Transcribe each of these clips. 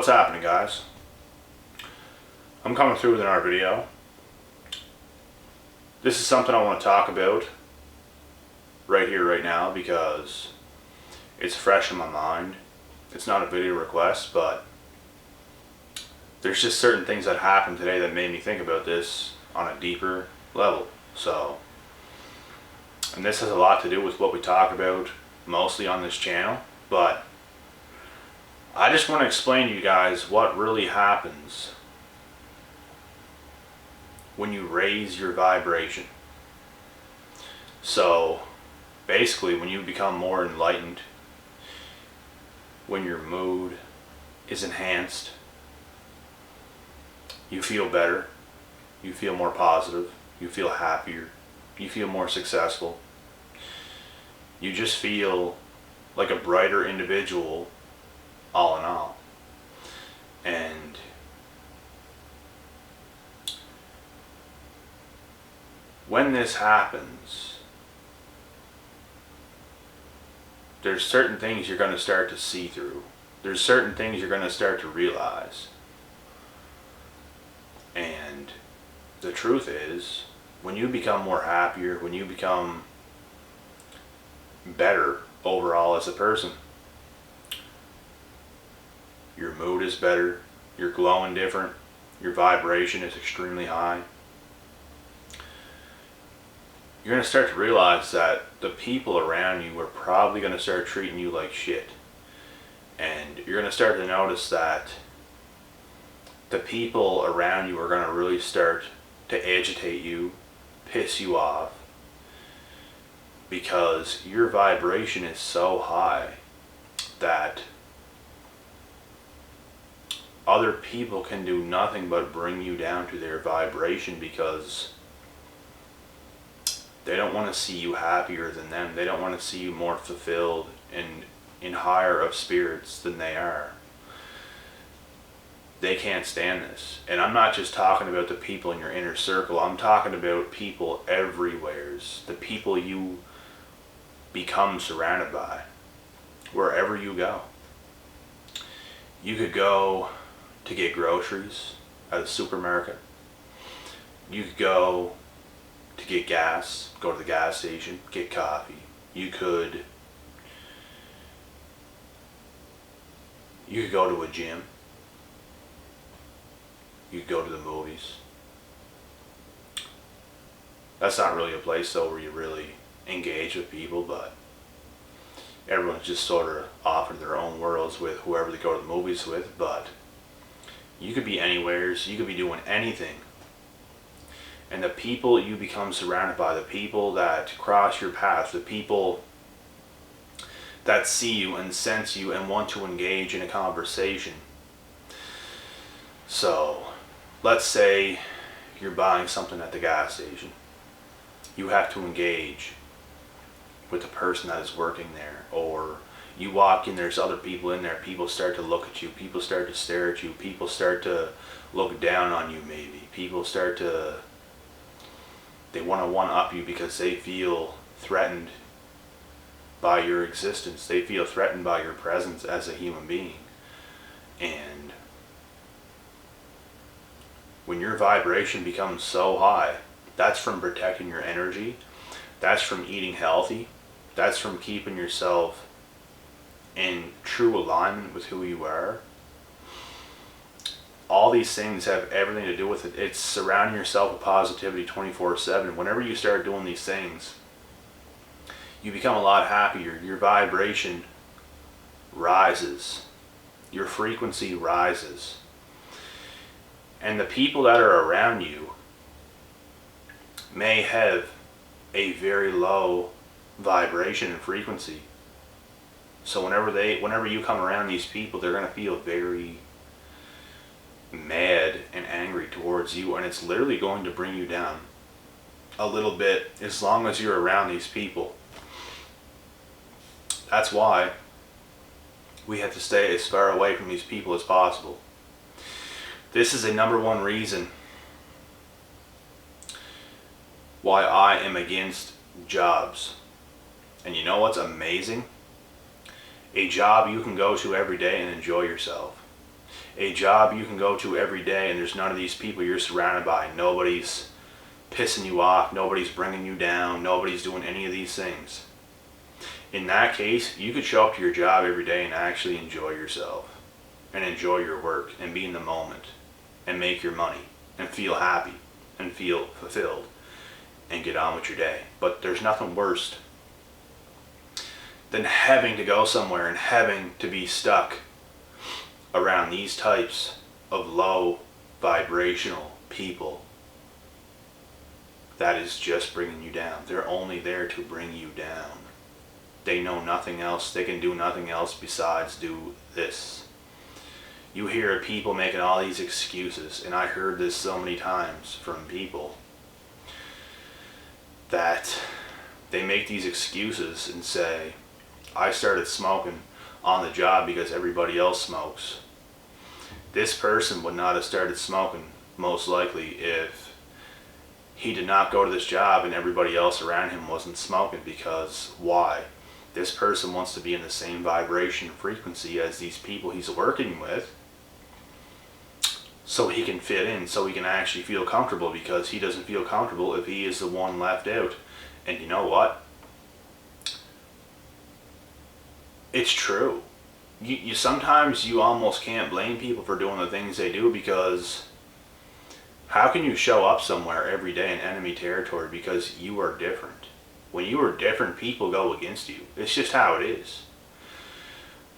What's happening, guys? I'm coming through with another video. This is something I want to talk about right here, right now, because it's fresh in my mind. It's not a video request, but there's just certain things that happened today that made me think about this on a deeper level. And this has a lot to do with what we talk about mostly on this channel, but I just want to explain to you guys what really happens when you raise your vibration. So basically, when you become more enlightened, when your mood is enhanced, you feel better, you feel more positive, you feel happier, you feel more successful, you just feel like a brighter individual all in all. And when this happens, there's certain things you're going to start to see through. There's certain things you're going to start to realize. And the truth is, when you become more happier, when you become better overall as a person, your mood is better, you're glowing different, your vibration is extremely high. You're going to start to realize that the people around you are probably going to start treating you like shit. And you're going to start to notice that the people around you are going to really start to agitate you, piss you off, because your vibration is so high that other people can do nothing but bring you down to their vibration, because they don't want to see you happier than them. They don't want to see you more fulfilled and in higher of spirits than they are. They can't stand this. And I'm not just talking about the people in your inner circle. I'm talking about people everywhere. The people you become surrounded by, wherever you go. You could go to get groceries at a supermarket. You could go to get gas, go to the gas station, get coffee. You could go to a gym. You could go to the movies. That's not really a place though where you really engage with people, but everyone's just sort of off in their own worlds with whoever they go to the movies with. But you could be anywhere, you could be doing anything. And the people you become surrounded by, the people that cross your path, the people that see you and sense you and want to engage in a conversation. So, let's say you're buying something at the gas station. You have to engage with the person that is working there. Or you walk in, there's other people in there. People start to look at you. People start to stare at you. People start to look down on you maybe. People start to... They want to one-up you because they feel threatened by your existence. They feel threatened by your presence as a human being. And when your vibration becomes so high, that's from protecting your energy. That's from eating healthy. That's from keeping yourself in true alignment with who you are. All these things have everything to do with it. It's surrounding yourself with positivity 24/7. Whenever you start doing these things, you become a lot happier. Your vibration rises. Your frequency rises. And the people that are around you may have a very low vibration and frequency. So whenever you come around these people, they're going to feel very mad and angry towards you, and it's literally going to bring you down a little bit as long as you're around these people. That's why we have to stay as far away from these people as possible. This is a #1 reason why I am against jobs. And you know what's amazing? A job you can go to every day and enjoy yourself. A job you can go to every day and there's none of these people you're surrounded by. Nobody's pissing you off. Nobody's bringing you down. Nobody's doing any of these things. In that case, you could show up to your job every day and actually enjoy yourself and enjoy your work and be in the moment and make your money and feel happy and feel fulfilled and get on with your day. But there's nothing worse than having to go somewhere and having to be stuck around these types of low vibrational people that is just bringing you down. They're only there to bring you down. They know nothing else. They can do nothing else besides do this. You hear people making all these excuses, and I heard this so many times from people, that they make these excuses and say, I started smoking on the job because everybody else smokes. This person would not have started smoking, most likely, if he did not go to this job and everybody else around him wasn't smoking. Because why? This person wants to be in the same vibration frequency as these people he's working with, so he can fit in, so he can actually feel comfortable, because he doesn't feel comfortable if he is the one left out. And you know what? It's true. You sometimes you almost can't blame people for doing the things they do, because how can you show up somewhere every day in enemy territory because you are different? When you are different, people go against you. It's just how it is.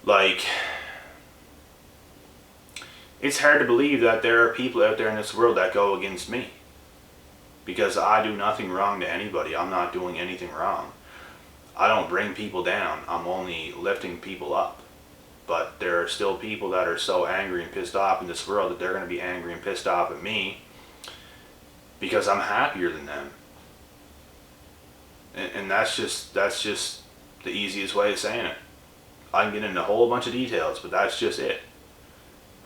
Like, it's hard to believe that there are people out there in this world that go against me, because I do nothing wrong to anybody. I'm not doing anything wrong. I don't bring people down. I'm only lifting people up. But there are still people that are so angry and pissed off in this world that they're going to be angry and pissed off at me because I'm happier than them. And that's just the easiest way of saying it. I can get into a whole bunch of details, but that's just it.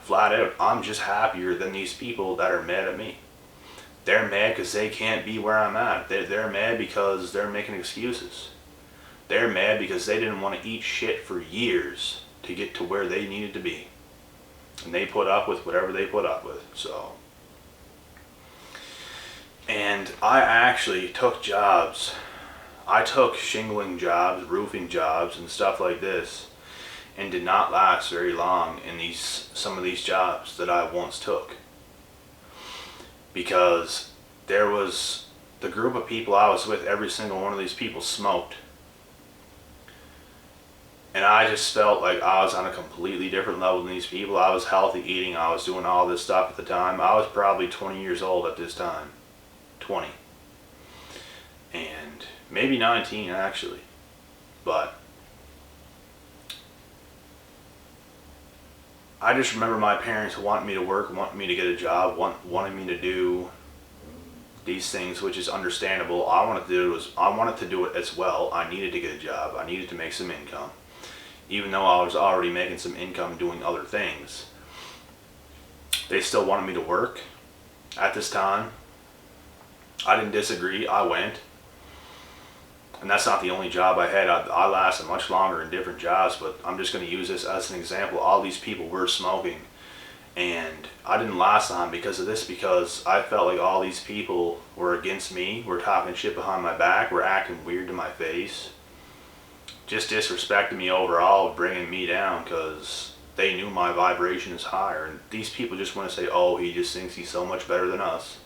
Flat out, I'm just happier than these people that are mad at me. They're mad because they can't be where I'm at. They're mad because they're making excuses. They're mad because they didn't want to eat shit for years to get to where they needed to be. And they put up with whatever they put up with. So, and I actually took jobs. I took shingling jobs, roofing jobs, and stuff like this, and did not last very long in some of these jobs that I once took. Because there was the group of people I was with, every single one of these people smoked. And I just felt like I was on a completely different level than these people. I was healthy eating. I was doing all this stuff at the time. I was probably 20 years old at this time. 20. And maybe 19 actually. But I just remember my parents wanting me to work, wanting me to get a job, wanting me to do these things, which is understandable. I wanted to do it as well. I needed to get a job. I needed to make some income. Even though I was already making some income doing other things, they still wanted me to work at this time. I didn't disagree. I went. And that's not the only job I had. I lasted much longer in different jobs, but I'm just going to use this as an example. All these people were smoking, and I didn't last long because of this, because I felt like all these people were against me, were talking shit behind my back, were acting weird to my face, just disrespecting me overall, bringing me down because they knew my vibration is higher. And these people just want to say, oh, he just thinks he's so much better than us.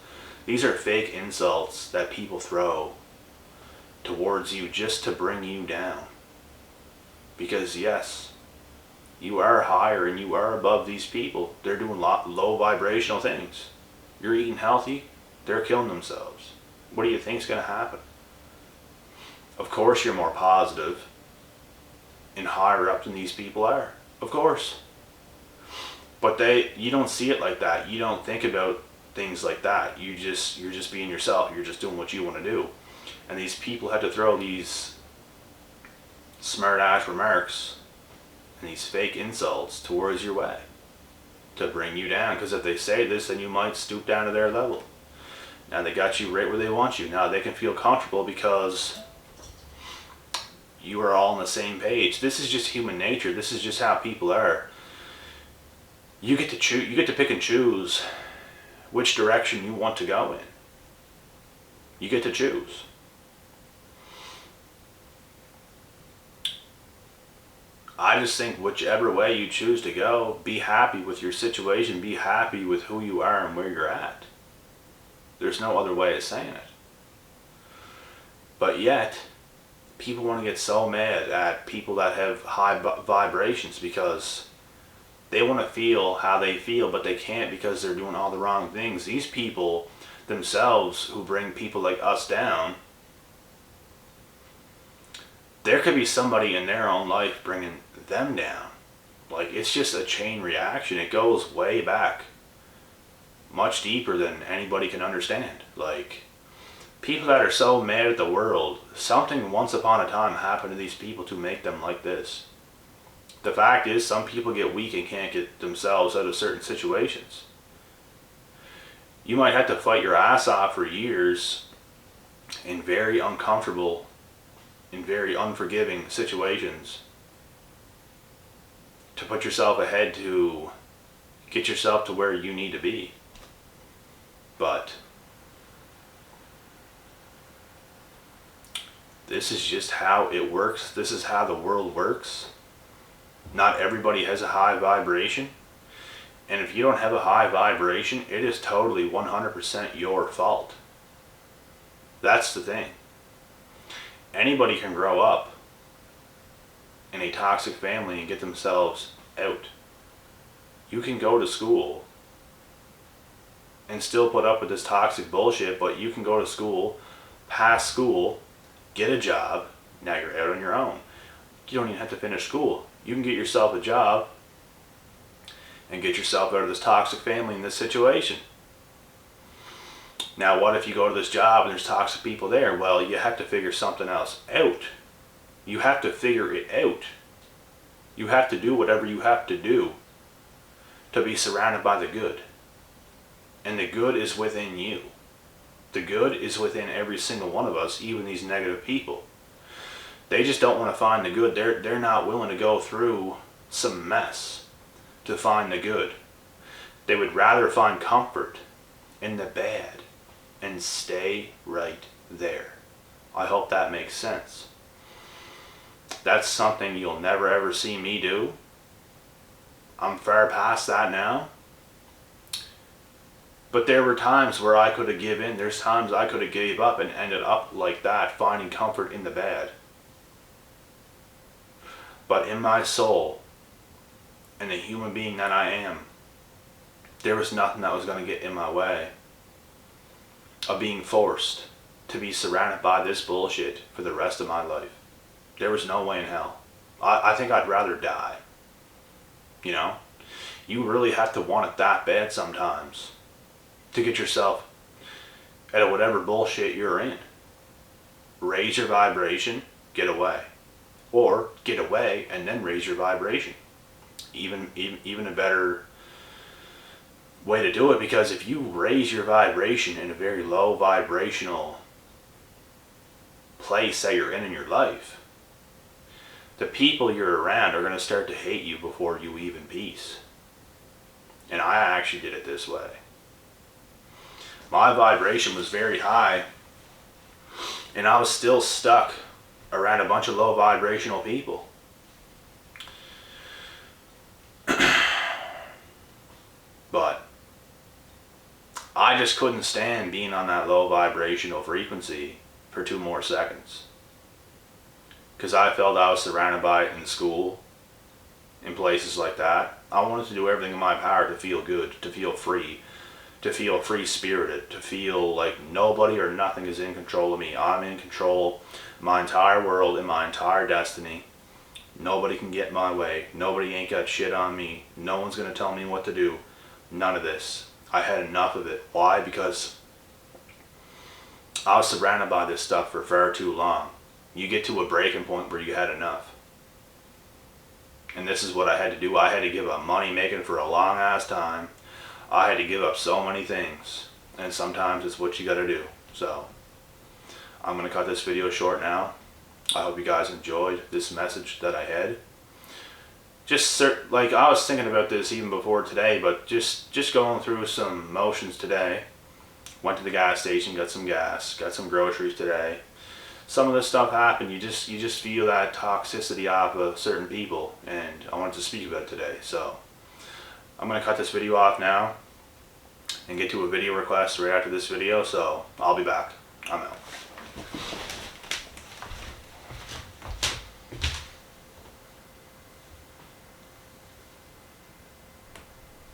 These are fake insults that people throw towards you just to bring you down. Because yes, you are higher and you are above these people. They're doing low vibrational things. You're eating healthy, they're killing themselves. What do you think's going to happen? Of course you're more positive and higher up than these people are. Of course. But you don't see it like that. You don't think about things like that. You're just being yourself. You're just doing what you want to do. And these people have to throw these smart ass remarks and these fake insults towards your way to bring you down. Because if they say this, then you might stoop down to their level. Now they got you right where they want you. Now they can feel comfortable because you are all on the same page. This is just human nature. This is just how people are. You get to choose. You get to pick and choose which direction you want to go in. You get to choose. I just think whichever way you choose to go, be happy with your situation, be happy with who you are and where you're at. There's no other way of saying it. But yet, people want to get so mad at people that have high vibrations because they want to feel how they feel, but they can't because they're doing all the wrong things. These people themselves who bring people like us down, there could be somebody in their own life bringing them down. Like, it's just a chain reaction. It goes way back, much deeper than anybody can understand. Like, people that are so mad at the world, something once upon a time happened to these people to make them like this. The fact is, some people get weak and can't get themselves out of certain situations. You might have to fight your ass off for years in very uncomfortable, in very unforgiving situations to put yourself ahead to get yourself to where you need to be. But this is just how it works. This is how the world works. Not everybody has a high vibration. And if you don't have a high vibration, it is totally 100% your fault. That's the thing. Anybody can grow up in a toxic family and get themselves out. You can go to school and still put up with this toxic bullshit, but you can go to school, pass school, get a job, now you're out on your own. You don't even have to finish school. You can get yourself a job and get yourself out of this toxic family in this situation. Now, what if you go to this job and there's toxic people there? Well, you have to figure something else out. You have to figure it out. You have to do whatever you have to do to be surrounded by the good. And the good is within you. The good is within every single one of us, even these negative people. They just don't want to find the good. They're not willing to go through some mess to find the good. They would rather find comfort in the bad and stay right there. I hope that makes sense. That's something you'll never ever see me do. I'm far past that now. But there were times where I could have given in. There's times I could have gave up and ended up like that, finding comfort in the bad. But in my soul, and the human being that I am, there was nothing that was going to get in my way of being forced to be surrounded by this bullshit for the rest of my life. There was no way in hell. I think I'd rather die. You know? You really have to want it that bad sometimes to get yourself out of whatever bullshit you're in. Raise your vibration, get away. Or get away and then raise your vibration. Even a better way to do it, because if you raise your vibration in a very low vibrational place that you're in your life, the people you're around are going to start to hate you before you even peace. And I actually did it this way. My vibration was very high, and I was still stuck around a bunch of low vibrational people. But I just couldn't stand being on that low vibrational frequency for 2 more seconds. Because I felt I was surrounded by it in school, in places like that. I wanted to do everything in my power to feel good, to feel free spirited, to feel like nobody or nothing is in control of me. I'm in control of my entire world and my entire destiny. Nobody can get in my way. Nobody ain't got shit on me. No one's going to tell me what to do. None of this. I had enough of it. Why? Because I was surrounded by this stuff for far too long. You get to a breaking point where you had enough. And this is what I had to do. I had to give up money making for a long ass time. I had to give up so many things. And sometimes it's what you got to do. So I'm going to cut this video short now. I hope you guys enjoyed this message that I had. like I was thinking about this even before today, but just going through some motions today. Went to the gas station, got some gas, got some groceries today. Some of this stuff happened. You just feel that toxicity off of certain people, and I wanted to speak about it today. So I'm gonna cut this video off now and get to a video request right after this video. So I'll be back. I'm out.